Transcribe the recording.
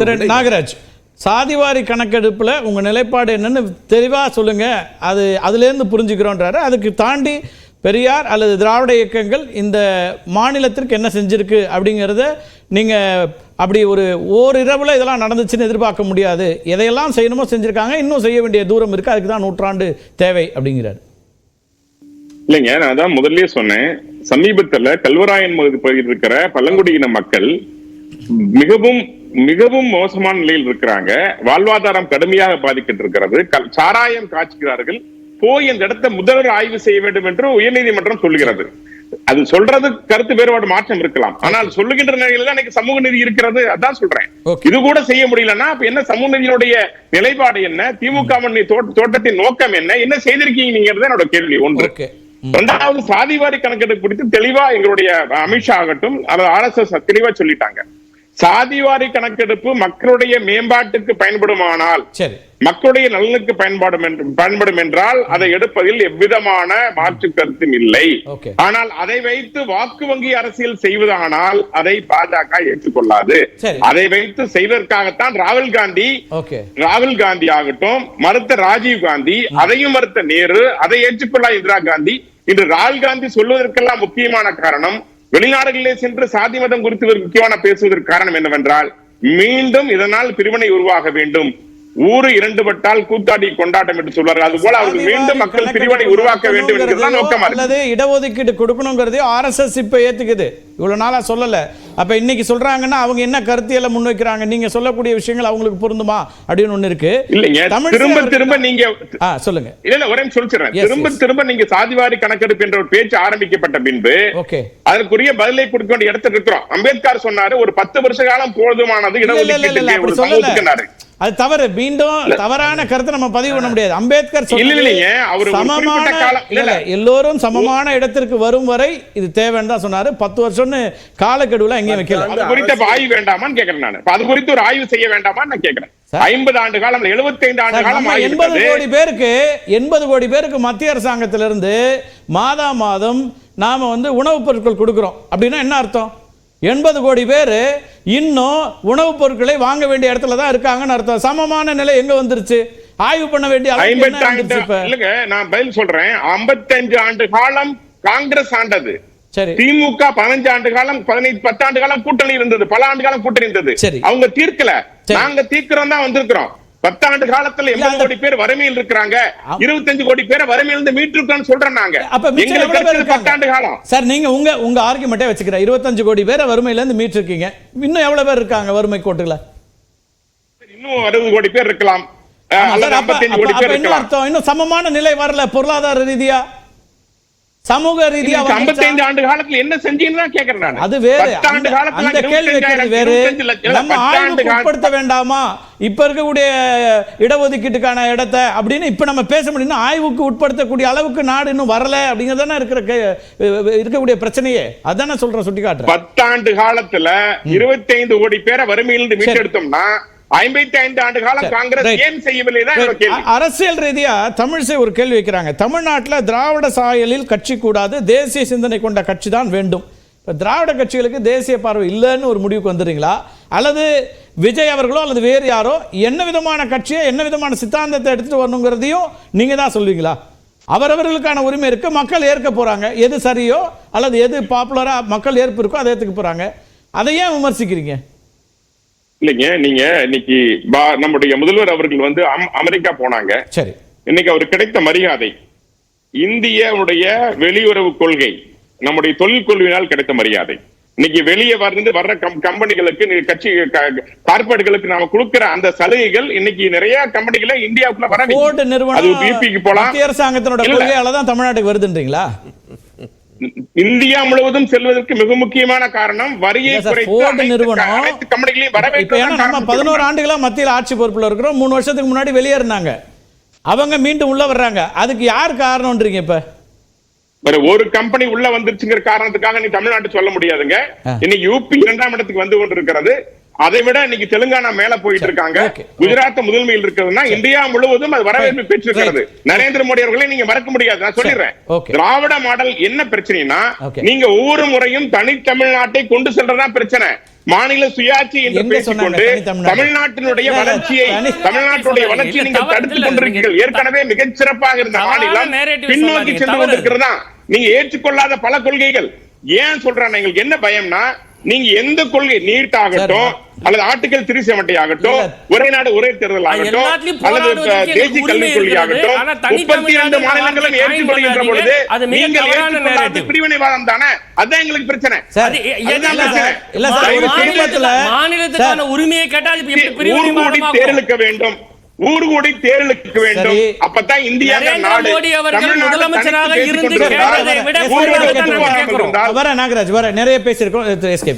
திரு நாகராஜ், சாதிவாரி கணக்கெடுப்புல உங்க நிலைப்பாடு என்னன்னு தெளிவா சொல்லுங்க. அதுலேருந்து புரிஞ்சுக்கிறோன்றாரு. அதுக்கு தாண்டி பெரியார் அல்லது திராவிட இயக்கங்கள் இந்த மாநிலத்திற்கு என்ன செஞ்சிருக்கு அப்படிங்கிறத நீங்க அப்படி ஓரிரவுல இதெல்லாம் நடந்துச்சுன்னு எதிர்பார்க்க முடியாது. எதையெல்லாம் செய்யணுமோ செஞ்சிருக்காங்க, இன்னும் செய்ய வேண்டிய தூரம் இருக்கு, அதுக்கு தான் நூற்றாண்டு தேவை அப்படிங்கிறார். இல்லைங்க, நான் தான் முதல்லயே சொன்னேன், சமீபத்துல கல்வராயன் பகுதியில் இருக்கிற பழங்குடியின மக்கள் மிகவும் மிகவும் மோசமான நிலையில் இருக்கிறாங்க. வாழ்வாதாரம் கடுமையாக பாதிக்கிட்டு இருக்கிறது. சாராயம் காய்ச்சுகிறார்கள். போய் இந்த இடத்தை முதல்வர் ஆய்வு செய்ய வேண்டும் என்று உயர்நீதிமன்றம் சொல்லுகிறது. அது சொல்றது கருத்து வேறுபாடு மாற்றம் இருக்கலாம், ஆனால் சொல்லுகின்ற நிலையில தான் எனக்கு சமூக நீதி இருக்கிறது. அதான் சொல்றேன். இது கூட செய்ய முடியலன்னா அப்ப என்ன சமூக நீதியினுடைய நிலைப்பாடு என்ன? திமுக தோட்டத்தின் நோக்கம் என்ன? என்ன செய்திருக்கீங்க நீங்கிறது என்னோட கேள்வி ஒன்று. இரண்டாவது, சாதிவாரி கணக்கெடுப்பு குறித்து தெளிவா எங்களுடைய அமித்ஷா ஆகட்டும் அல்லது RSS தெளிவா சொல்லிட்டாங்க. சாதிவாரி கணக்கெடுப்பு மக்களுடைய மேம்பாட்டுக்கு பயன்படுமானால், மக்களுடைய நலனுக்கு பயன்படும் என்றால் அதை எடுப்பதில் எவ்விதமான மாற்று கருத்தும் இல்லை. ஆனால் அதை வைத்து வாக்கு வங்கி அரசியல் செய்வதானால் அதை பாஜக ஏற்றுக்கொள்ளாது. அதை வைத்து செய்வதற்காகத்தான் ராகுல் காந்தி ஆகட்டும், மறுத்த ராஜீவ் காந்தி, அதையும் மறுத்த நேரு, அதை ஏற்றுக்கொள்ள இந்திரா காந்தி. இன்று ராகுல் காந்தி சொல்வதற்கெல்லாம் முக்கியமான காரணம், வெளிநாடுகளிலே சென்று சாதி மதம் குறித்து முக்கியமான பேசுவதற்கு காரணம் என்னவென்றால், மீண்டும் இதனால் பிரிவினை உருவாக வேண்டும். ஊரு இரண்டு பட்டால் கூத்தாடி கொண்டாட்டம் என்று சொல்வார்கள். அதுபோல அவர்கள் மீண்டும் மக்கள் பிரிவினை உருவாக்க வேண்டும் என்கிறதுதான் நோக்கமா இருக்கு. அல்லது இடஒதுக்கீடு கொடுக்கணுங்கிறதையும் RSS இப்ப ஏத்துக்குது. இவ்வளவு நாளா சொல்லல. அப்ப இன்னைக்கு சொல்றாங்கன்னா அவங்க என்ன கருத்தியல முன்வைக்கிறாங்க? நீங்க சொல்லக்கூடிய விஷயங்கள் அவங்களுக்கு பொருந்துமா அப்படின்னு ஒண்ணு இருக்கு. இல்லைங்க, திரும்ப நீங்க சொல்லுங்க. இல்ல ஒரே சொல்றேன். திரும்ப நீங்க சாதிவாரி கணக்கெடுப்பு என்ற ஒரு பேச்சு ஆரம்பிக்கப்பட்ட பின்பு அதற்குரிய பதிலை கொடுக்க வேண்டிய இடத்துல இருக்கிறோம். அம்பேத்கர் சொன்னாரு, ஒரு 10 வருஷ காலம் போதுமானது இடஒதுக்கீடு. அது தவறு. மீண்டும் தவறான கருத்தை நம்ம பதிவு பண்ண முடியாது. அம்பேத்கர் எல்லோரும் சமமான இடத்திற்கு வரும் வரை இது தேவைன்னு தான் சொன்னாரு. 10 வருஷம்னு காலக்கெடுவுல எங்கேயும் வைக்கல. அது குறித்த ஆய்வு வேண்டாமான்னு கேட்கிறேன் நான். அது குறித்து ஒரு ஆய்வு செய்ய வேண்டாமான்னு நான் கேட்கிறேன். 50 ஆண்டு காலம் 75 ஆண்டு காலம் 80 கோடி பேருக்கு மத்திய அரசாங்கத்திலிருந்து மாதம் நாம உணவுப் பொருட்கள் கொடுக்கிறோம். அப்படின்னா என்ன அர்த்தம்? 80 கோடி பேர் இன்னும் உணவுப் பொருட்களை வாங்க வேண்டிய இடத்துல தான் இருக்காங்கன்னு அர்த்தம். சமமான நிலை எங்க வந்துருச்சு? ஆய்வு பண்ண வேண்டிய இல்லங்க, நான் பதில் சொல்றேன். 55 ஆண்டு காலம் காங்கிரஸ் ஆண்டது. திமுக 15 ஆண்டு காலம் 10 ஆண்டு காலம் கூட்டணி இருந்தது. பல ஆண்டு காலம் கூட்டணி இருந்தது. அவங்க தீர்க்கல, நாங்க தீர்க்கிறோம் தான் வந்திருக்கிறோம். 10 ஆண்டு காலத்துல 80 கோடி பேர் வறுமையில் இருக்கிறாங்க. 25 கோடி பேரை வறுமையில இருந்து மீட்டிருக்கோம்னு சொல்றோம் நாங்க. எங்களுக்கு 10 ஆண்டு காலம். சார், நீங்க உங்க ஆர்குமெண்டே வச்சுக்கிறேன். 25 கோடி பேரை வறுமையில இருந்து மீட்டிருக்கீங்க. இன்னும் எவ்வளவு பேர் இருக்காங்க வறுமை கோட்டுல? இன்னும் 60 கோடி பேர் இருக்கலாம். 55 கோடி பேர் இருக்கலாம். இன்னும் சமமான நிலை வரல பொருளாதார ரீதியா, சமூக ரீதியா. 55 ஆண்டு காலத்துல என்ன செஞ்சீங்கன்னு தான் கேக்குறேன் நான். அது வேற. அந்த கேள்வி வேற. நம்ம ஆய்வுக்கு உட்படுத்த வேண்டாமா இப்ப இருக்கக்கூடிய இடஒதுக்கீட்டுக்கான இடத்தை அப்படின்னு இப்ப நம்ம பேச முடியும். ஆய்வுக்கு உட்படுத்தக்கூடிய அளவுக்கு நாடு இன்னும் வரல அப்படிங்கறதானே இருக்கக்கூடிய பிரச்சனையே. அதானே சொல்றேன், சுட்டி காட்டுறேன். 10 ஆண்டு காலத்துல 25 கோடி பேரை வறுமையிலிருந்து மீட்டெடுத்தோம்னா 55 ஆண்டு காலம் காங்கிரஸ் ஏன் செய்யவில்லை தான் என்னோட கேள்வி. அரசியல் ரீதியா தமிழிசை ஒரு கேள்வி வைக்கிறாங்க. தமிழ்நாட்டில் திராவிட சாயலில் கட்சி கூடாது, தேசிய சிந்தனை கொண்ட கட்சி தான் வேண்டும். இப்போ திராவிட கட்சிகளுக்கு தேசிய பார்வை இல்லைன்னு ஒரு முடிவுக்கு வந்துடுறீங்களா? அல்லது விஜய் அவர்களோ அல்லது வேறு யாரோ என்ன விதமான கட்சியை என்ன விதமான சித்தாந்தத்தை எடுத்துட்டு வரணுங்கிறதையும் நீங்க தான் சொல்வீங்களா? அவரவர்களுக்கான உரிமை இருக்கு, மக்கள் ஏற்க போறாங்க. எது சரியோ அல்லது எது பாப்புலரா மக்கள் ஏற்பு இருக்கோ அதை ஏற்றுக்க போறாங்க. அதை ஏன் விமர்சிக்கிறீங்க? இல்லைங்க, நீங்க இன்னைக்கு நம்முடைய முதல்வர் அவர்கள் அமெரிக்கா போனாங்க. சரி, இன்னைக்கு அவருக்கு கிடைத்த மரியாதை இந்தியாவுடைய வெளியுறவு கொள்கை, நம்முடைய தொழில் கொள்கையினால் கிடைத்த மரியாதை. இன்னைக்கு வெளியே வர்ற கம்பெனிகளுக்கு, கட்சி கார்பரேட்டுகளுக்கு நாம கொடுக்கிற அந்த சலுகைகள் இன்னைக்கு நிறைய கம்பெனிகளை இந்தியாவுக்குள்ள வர. அது யூபிக்கு போலாம். மத்திய அரசாங்கத்தினோட கொள்கையால தான் தமிழ்நாட்டுக்கு வருதுன்றீங்களா? இந்தியா முழுவதும் செல்வதற்கு மிக முக்கியமான காரணம் வரியை குறைத்து நிறுவனம் 11 ஆண்டுகளா மத்தியில் ஆட்சி பொறுப்புல இருக்கிறோம். 3 வருஷத்துக்கு முன்னாடி வெளியேறினாங்க, அவங்க மீண்டும் உள்ள வர்றாங்க. அதுக்கு யார் காரணம்ன்றீங்க? இப்ப ஒரு கம்பெனி உள்ள வந்துருச்சுங்கிற காரணத்துக்காக நீ தமிழ்நாட்டு சொல்ல முடியாதுங்க. இன்னைக்கு யூபி 2ஆம் இடத்துக்கு வந்து கொண்டிருக்கிறது. அதை விட இன்னைக்கு தெலுங்கானா மேல போயிட்டு இருக்காங்க. okay. குஜராத் முதன்மையில் இருக்கிறதுனா இந்தியா முழுவதும் அது வரவேற்பு பெற்றிருக்கிறது. நரேந்திர மோடி அவர்களை நீங்க மறக்க முடியாது. நான் சொல்லிடுறேன், okay. திராவிட மாடல் என்ன பிரச்சனைனா, okay. நீங்க ஒவ்வொரு முறையும் தனி தமிழ்நாட்டை கொண்டு செல்றதா பிரச்சனை. மாநில சுயாட்சி என்று பேசிக்கொண்டு தமிழ்நாட்டினுடைய வளர்ச்சியை நீங்கள் தடுத்துக் கொண்டிருக்கிறீர்கள். ஏற்கனவே மிகச் சிறப்பாக இருந்த மாநிலம் பின்னோக்கி சென்று கொண்டிருக்கிறதா. நீங்க ஏற்றுக்கொள்ளாத பல கொள்கைகள். ஏன் சொல்றேன், எங்களுக்கு என்ன பயம்னா, நீங்க எந்த கொள்கை, நீட் ஆகட்டும் அல்லது ஆர்டிகல் 370 ஆகட்டும், ஒரே நாடு ஒரே தேர்தல் ஆகட்டும் அல்லது தேசிய கல்விக் கொள்கை ஆகட்டும், 32 மாநிலங்களும் ஏற்றுக்கொள்கின்ற பொழுது நீங்கள் ஏற்றுக்கொள்ளாத பிரிவினைவாதம் தானே. அதான் எங்களுக்கு பிரச்சனை. மாநிலத்துக்கான உரிமையை கேட்டால் தேர்தலுக்க வேண்டும், ஊர் கூடி தேர்தலுக்க வேண்டும். அப்பதான் இந்தியா நாடு முதலமைச்சராக இருந்து நாகராஜ் நிறைய பேசியிருக்கோம்.